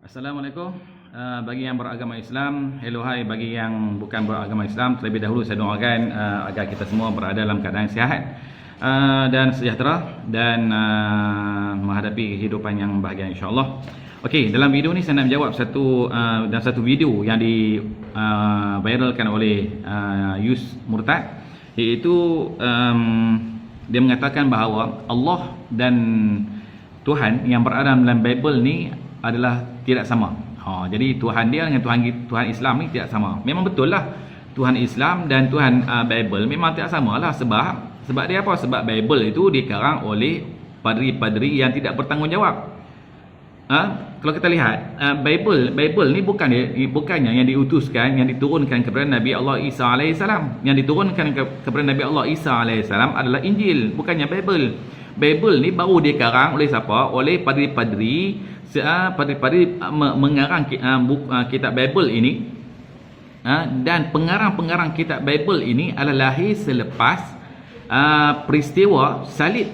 Assalamualaikum. Bagi yang beragama Islam, hello hai bagi yang bukan beragama Islam, terlebih dahulu saya doakan agar kita semua berada dalam keadaan sihat dan sejahtera dan menghadapi kehidupan yang bahagia insya-Allah. Okey, dalam video ni saya nak menjawab satu video yang di viralkan oleh Yus Murtad, iaitu dia mengatakan bahawa Allah dan Tuhan yang berada dalam Bible ni adalah tidak sama. Jadi Tuhan dia dengan Tuhan Islam ni tidak sama. Memang betul lah, Tuhan Islam dan Tuhan Bible memang tidak sama lah. Sebab dia apa? Sebab Bible itu dikarang oleh padri-padri yang tidak bertanggungjawab. Kalau kita lihat Bible ni bukannya yang diutuskan, yang diturunkan kepada Nabi Allah Isa alaihissalam. Yang diturunkan kepada Nabi Allah Isa alaihissalam adalah Injil, bukannya Bible. Bible ni baru dikarang oleh siapa? Oleh padri-padri mengarang kitab Bible ini, dan pengarang-pengarang kitab Bible ini adalah lahir selepas peristiwa salib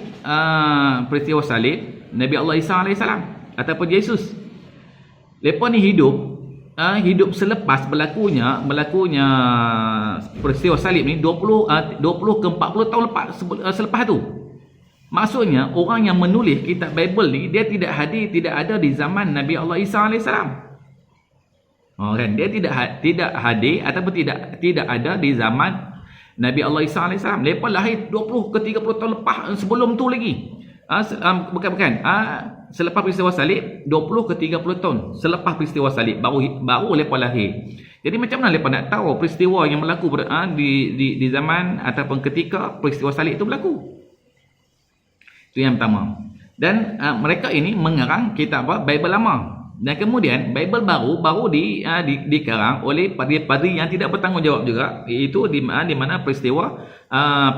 Nabi Allah Isa alaihissalam ataupun Yesus. Lepas ni hidup selepas berlakunya peristiwa salib ni 20 ke 40 tahun selepas tu. Maksudnya orang yang menulis kitab Bible ni dia tidak ada di zaman Nabi Allah Isa alaihissalam. Kan, dia tidak hadir ataupun tidak ada di zaman Nabi Allah Isa alaihissalam. Lepas lahir 20 ke 30 tahun lepas sebelum tu lagi. Selepas peristiwa salib 20 ke 30 tahun selepas peristiwa salib baru lepas lahir. Jadi macam mana lepas nak tahu peristiwa yang berlaku di zaman ataupun ketika peristiwa salib itu berlaku? Itu yang pertama. Dan mereka ini mengarang kitab Bible lama. Dan kemudian Bible baru dikarang oleh padri-padri yang tidak bertanggungjawab juga, iaitu di mana peristiwa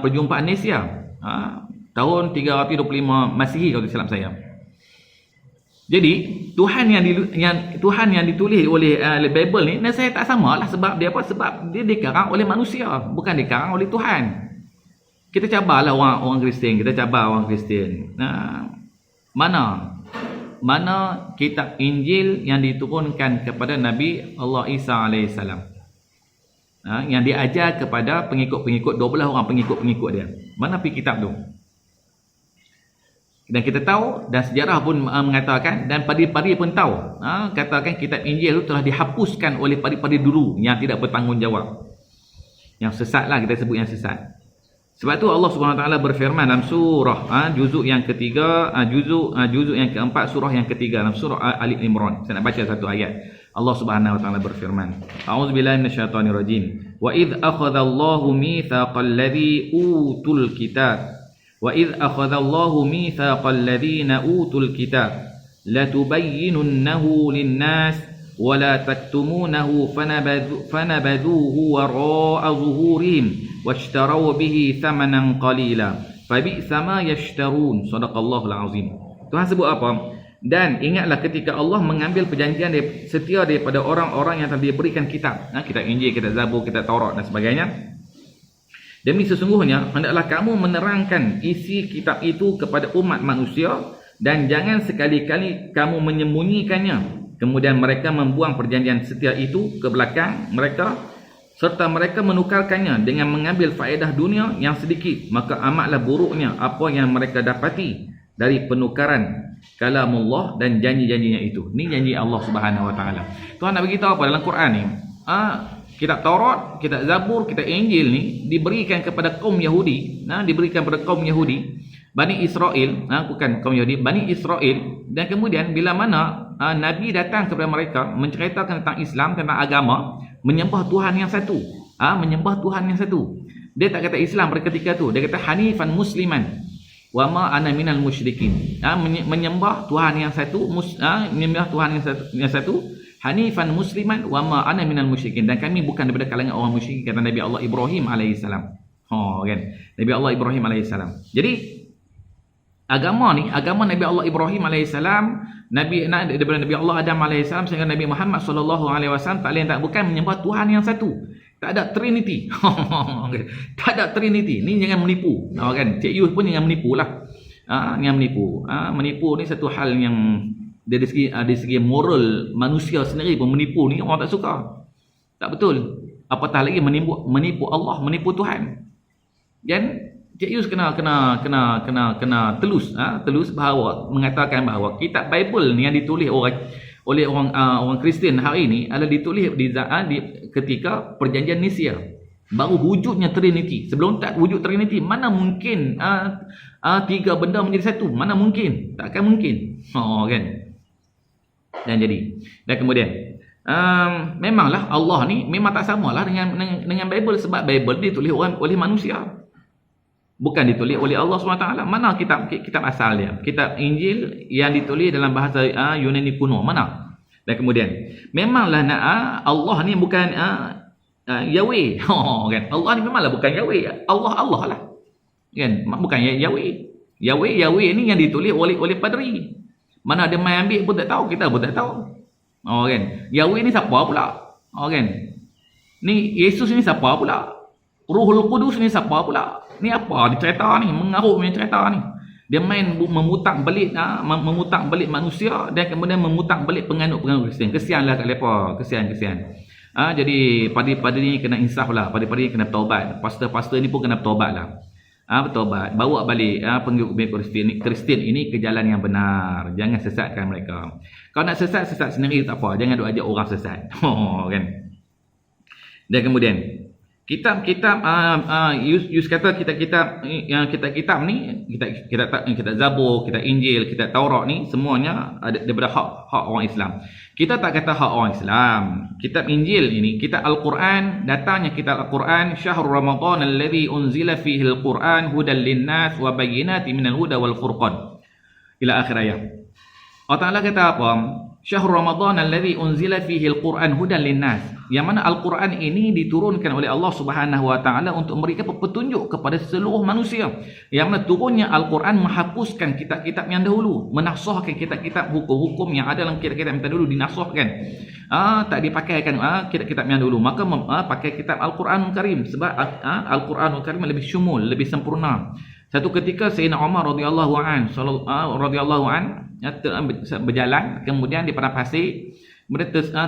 perjumpaan Nicea tahun 325 Masihi kalau silap saya. Jadi Tuhan yang ditulis oleh Bible ni saya tak samalah. Sebab dia apa? Sebab dia dikarang oleh manusia, bukan dikarang oleh Tuhan. Kita cabarlah orang Kristian, mana kitab Injil yang diturunkan kepada Nabi Allah Isa alaihissalam, yang diajar kepada pengikut-pengikut 12 orang pengikut dia. Mana pergi kitab tu? Dan kita tahu, dan sejarah pun mengatakan, dan padri-padri pun tahu, katakan kitab Injil itu telah dihapuskan oleh padri-padri dulu yang tidak bertanggungjawab, yang sesat lah, kita sebut yang sesat. Sebab tu Allah Subhanahu Wa Taala berfirman dalam surah juzuk yang ketiga, juzuk yang keempat, surah yang ketiga, dalam surah Ali Imran. Saya nak baca satu ayat. Allah Subhanahu Wa Taala berfirman, A'udzubillahi minasyaitonirrajim. Wa idz akhadallahu mitsaqal ladzi utul kitab wa idz akhadallahu mitsaqal ladzina utul kitab latubayyinunnahu lin-nas wa la taktumunahu fanabadhuhu wara'a zuhurihim washtaraw bihi thamanan qalila fabi'sa ma yashtarun. Sadaqallahul azim. Tuhan sebut apa? Dan ingatlah ketika Allah mengambil perjanjian setia daripada orang-orang yang telah diberikan kitab, kitab Injil, kitab Zabur, kitab Taurat dan sebagainya. Demi sesungguhnya hendaklah kamu menerangkan isi kitab itu kepada umat manusia, dan jangan sekali-kali kamu menyembunyikannya. Kemudian mereka membuang perjanjian setia itu ke belakang mereka, serta mereka menukarkannya dengan mengambil faedah dunia yang sedikit. Maka amatlah buruknya apa yang mereka dapati dari penukaran kalamullah dan janji-janjinya itu. Ini janji Allah Subhanahu Wa Taala. Tuhan nak beritahu apa dalam Quran ni? Kitab Taurat, kitab Zabur, kitab Injil ni diberikan kepada kaum Yahudi, diberikan kepada kaum Yahudi, Bani Israel, bukan kaum Yahudi, Bani Israel. Dan kemudian bila mana Nabi datang kepada mereka menceritakan tentang Islam, tentang agama, menyembah Tuhan yang satu, menyembah Tuhan yang satu. Dia tak kata Islam pada ketika tu, dia kata hanifan musliman wa ma ana minal musyrikin. Menyembah Tuhan yang satu, menyembah Tuhan yang satu, hanifan musliman wa ma ana minal musyrikin, dan kami bukan daripada kalangan orang musyrik, kata Nabi Allah Ibrahim alaihissalam. Kan? Nabi Allah Ibrahim alaihissalam. Jadi agama Nabi Allah Ibrahim alaihissalam, daripada Nabi Allah Adam alaihissalam sehingga Nabi Muhammad sallallahu alaihi wasallam, tak lain tak bukan menyembah Tuhan yang satu. Tak ada Trinity. Tak ada Trinity. Ni jangan menipu. Kan? Cik Yus pun jangan menipulah. Jangan menipu. Menipu ni satu hal yang dari segi moral manusia sendiri pun menipu ni orang tak suka. Tak betul. Apatah lagi menipu Allah, menipu Tuhan. Dan Cik Yus kena telus bahawa mengatakan bahawa kitab Bible ni yang ditulis oleh orang Kristian hari ini adalah ditulis ketika perjanjian Nisia. Baru wujudnya Trinity. Sebelum tak wujud Trinity, mana mungkin tiga benda menjadi satu? Mana mungkin? Takkan mungkin. Kan? Dan kemudian memanglah Allah ni memang tak samalah dengan Bible, sebab Bible ditulis oleh manusia. Bukan ditulis oleh Allah SWT. Mana kitab asal dia? Kitab Injil yang ditulis dalam bahasa Yunani kuno. Mana? Dan kemudian memanglah Allah ni bukan Yahweh. Kan? Allah ni memanglah bukan Yahweh. Allah lah. Kan? Bukan Yahweh. Yahweh ni yang ditulis oleh padri. Mana ada main ambil pun tak tahu, kita pun tak tahu. Kan? Yahweh ni siapa pula? Kan? Ni Yesus ni siapa pula? Ruhul Qudus ni siapa pula? Ni apa ni cerita ni? Mengarut punya cerita ni. Dia main memutak balik manusia dan kemudian memutak balik penganut-penganut Kristian. Kesianlah kat mereka. Kesian. Jadi padri-padri ni kena insaf lah. Padri-padri ni kena bertaubat. Pastor-pastor ni pun kena bertaubat lah. Bertaubat. Bawa balik pengikut Kristian ini ke jalan yang benar. Jangan sesatkan mereka. Kalau nak sesat sendiri tak apa. Jangan duk ajak orang sesat. Kan? Dan kemudian kitab-kitab Yus kata kitab ni, kitab Zabur, kitab Injil, kitab Taurat ni semuanya ada daripada hak orang Islam. Kita tak kata hak orang Islam. Kitab Injil ini, kitab Al-Quran, datangnya kitab Al-Quran, syahrul Ramadan alladhi unzila fihi al-Quran hudan lin-nas wa bayyinatin minal huda wal furqan. Ila akhir ayat. Allah Ta'ala kata apa? Syahrul Ramadan alladhi unzila fihi al-Quran hudan lin-nas. Yang mana Al-Quran ini diturunkan oleh Allah Subhanahu wa taala untuk memberikan petunjuk kepada seluruh manusia. Yang mana turunnya Al-Quran menghapuskan kitab-kitab yang dahulu, menaskhahkan kitab-kitab hukum-hukum yang ada dalam kitab-kitab yang dahulu, dinaskhahkan. Tak dipakaikan kitab-kitab yang dahulu, maka pakai kitab Al-Quranul Karim, sebab Al-Quranul Karim lebih syumul, lebih sempurna. Satu ketika Sayyidina Umar radhiyallahu an berjalan, kemudian di padang pasir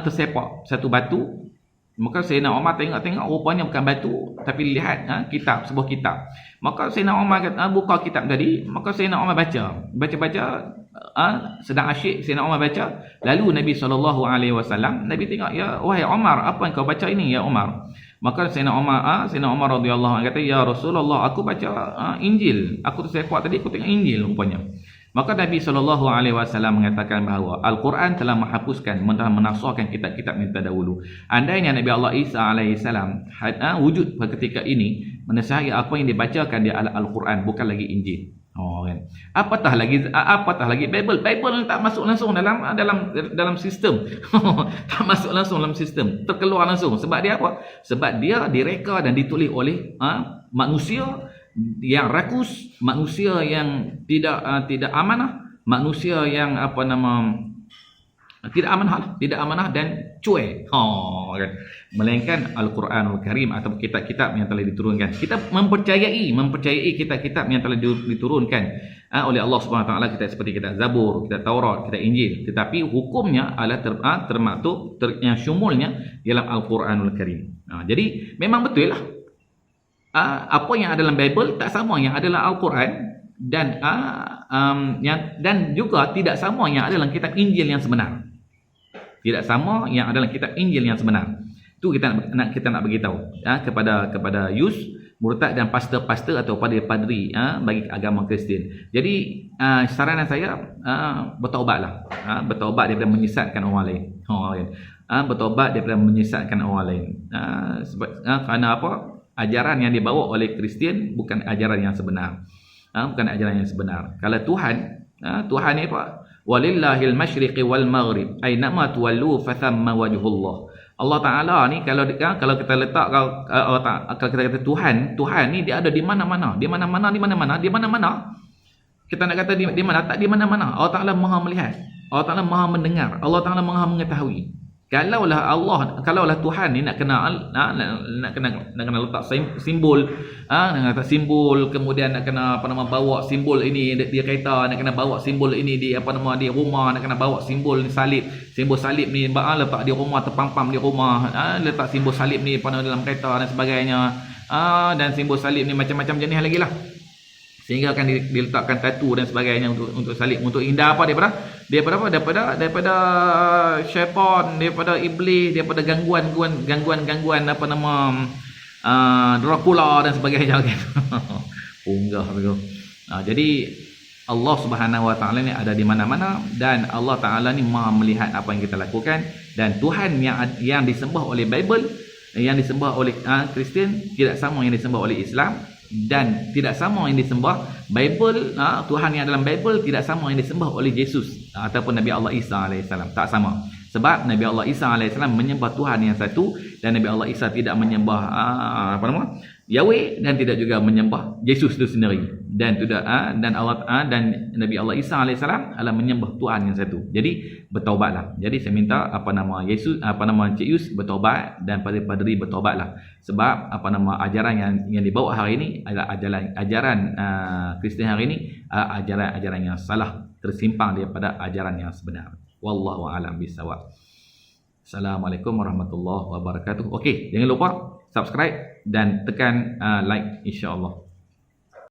tersepak satu batu. Maka Sayyidina Umar tengok rupanya bukan batu, tapi lihat sebuah kitab. Maka Sayyidina Umar buka kitab tadi, maka Sayyidina Umar baca, sedang asyik Sayyidina Umar baca. Lalu Nabi SAW, Nabi tengok, ya wahai Umar, apa yang kau baca ini ya Umar? Maka Sayyidina Umar radhiyallahu anhu kata, ya Rasulullah, aku baca Injil. Aku tersepak tadi, aku tengok Injil rupanya. Maka Nabi SAW mengatakan bahawa Al-Quran telah menghapuskan, menaskhahkan kitab-kitab yang terdahulu. Andainya Nabi Allah Isa AS wujud pada ketika ini, menasihati apa yang dibacakan di Al-Quran, bukan lagi Injil. Kan? Apatah lagi Bible tak masuk langsung dalam sistem. Tak masuk langsung dalam sistem, terkeluar langsung. Sebab dia apa? Sebab dia direka dan ditulis oleh manusia yang rakus, manusia yang tidak amanah, manusia yang tidak amanah dan cuek. Kan? Melainkan Al-Quranul Karim atau kitab-kitab yang telah diturunkan. Kita mempercayai kitab-kitab yang telah diturunkan oleh Allah Subhanahu Wa Taala, kitab seperti kitab Zabur, kitab Taurat, kitab Injil. Tetapi hukumnya adalah termaktub yang syumulnya dalam Al-Quranul Karim. Jadi memang betul lah. Apa yang ada dalam Bible tak sama yang ada dalam Al-Quran, dan juga tidak sama yang ada dalam kitab Injil yang sebenar. Tidak sama yang ada dalam kitab Injil yang sebenar. Itu kita nak beritahu kepada Yus, murtad dan pastor-pastor atau padri bagi agama Kristian. Jadi saranan saya, bertaubatlah. Bertaubat daripada menyesatkan orang lain. Bertaubat daripada menyesatkan orang lain. Kerana apa? Ajaran yang dibawa oleh Kristian bukan ajaran yang sebenar. Bukan ajaran yang sebenar. Kalau Tuhan ni apa? Walillahil masyriqi wal maghrib aynama tuwallu fathamma wajhullah. Allah Taala ni kalau kita letak, kalau kita kata Tuhan ni dia ada di mana-mana. Di mana-mana. Kita nak kata di mana? Tak di mana-mana. Allah Taala Maha melihat. Allah Taala Maha mendengar. Allah Taala Maha mengetahui. kalaulah Tuhan ni nak kena letak simbol, nak letak simbol, kemudian nak kena bawa simbol ini di kereta, nak kena bawa simbol ini di di rumah, nak kena bawa simbol salib ni letak di rumah, terpampam di rumah, letak simbol salib ni dalam kereta dan sebagainya, dan simbol salib ni macam-macam jenis lagi lah, sehingga akan diletakkan tatu dan sebagainya untuk salib, untuk hindar apa daripada syaitan, daripada iblis, daripada gangguan Dracula dan sebagainya gitu. Unggah begitu. Jadi Allah Subhanahu Wa Taala ni ada di mana-mana, dan Allah Taala ni Maha melihat apa yang kita lakukan, dan Tuhan yang disembah oleh Bible, yang disembah oleh Kristian tidak sama yang disembah oleh Islam, dan tidak sama yang disembah Bible, Tuhan yang dalam Bible tidak sama yang disembah oleh Yesus ataupun Nabi Allah Isa AS, tak sama. Sebab Nabi Allah Isa AS menyembah Tuhan yang satu, dan Nabi Allah Isa tidak menyembah Yahweh, dan tidak juga menyembah Yesus itu sendiri, dan Nabi Allah Isa AS adalah menyembah Tuhan yang satu. Jadi bertaubatlah. Jadi saya minta Cik Yus bertaubat, dan padri bertaubatlah. Sebab ajaran yang dibawa hari ini adalah ajaran Kristian hari ini, ajaran yang salah, tersimpang daripada ajaran yang sebenar. Wallahu a'lam bishawab. Assalamualaikum warahmatullahi wabarakatuh. Okey, jangan lupa subscribe dan tekan like, insya-Allah.